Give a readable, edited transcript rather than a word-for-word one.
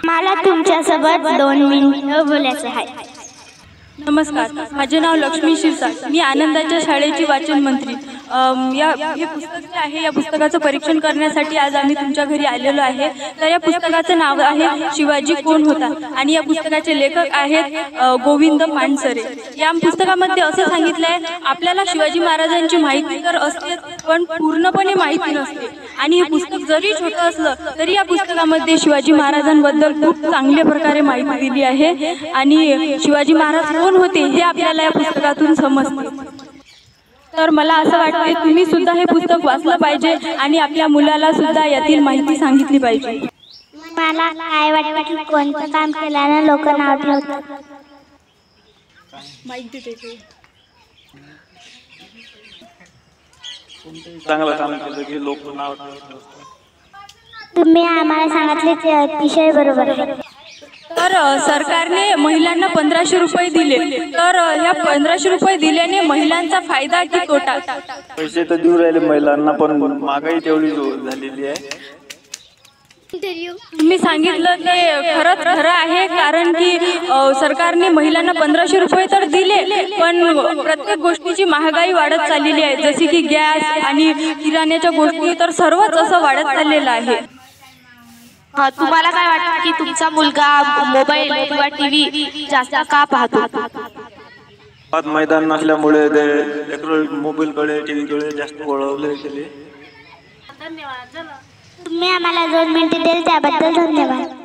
मला तुमच्यासोबत 2 मिनिटं बोलायचं आहे. नमस्कार, माझे नाव लक्ष्मी शिरसाट. मी आनंदाच्या शाळेची वाचन मंत्री. हे पुस्तक जे आहे, या पुस्तकाचं परीक्षण करण्यासाठी आज आम्ही तुमच्या घरी आलेलो आहे. तर या पुस्तकाचं नाव आहे शिवाजी कोण होता आणि या पुस्तकाचे लेखक आहेत गोविंद पानसरे. या पुस्तकामध्ये असं सांगितलं आहे, आपल्याला शिवाजी महाराजांची माहिती तर असते पण पूर्णपणे माहिती नसते. आणि हे पुस्तक जरी छोटं असलं तरी या पुस्तकामध्ये शिवाजी महाराजांबद्दल खूप चांगल्या प्रकारे माहिती दिली आहे आणि शिवाजी महाराज कोण होते हे आपल्याला या पुस्तकातून समजते. तर मला असं वाटते तुम्ही सुद्धा हे पुस्तक वाचलं पाहिजे आणि आपल्या मुलाला सुद्धा यातील माहिती सांगितली पाहिजे. मला काय वाटतं की कोणतं काम केल्यानं लोक नाव ठेवतात? चांगलं काम केलं की लोक नाव ठेवतात. तुम्ही आम्हाला सांगितले ते अतिशय बरोबर आहे. तर सरकारने महिलांना 1500 रुपये दिले. तर ह्या 1500 रुपये दिल्याने महिलांचा फायदा की तोटा? पैसे तर देऊ राहिले महिलांना, पण महागाई तेवढी झालेली आहे. तुम्ही सांगितलं ते खरं आहे, कारण की सरकारने महिलांना 1500 रुपये तर दिले, पण प्रत्येक गोष्टीची महागाई वाढत चाललेली आहे. जशी की गॅस आणि किराण्याच्या गोष्टी, तर सर्वच असं वाढत चाललेलं आहे. तुम्हाला काय वाटतं की तुमचा मुलगा मोबाईल किंवा टीव्ही जास्त का पाहतो? आज मैदान नसल्यामुळे ते मोबाईलकडे टीव्हीकडे जास्त वळवले गेले. तुम्ही आम्हाला 2 मिनिटं दिली त्याबद्दल धन्यवाद.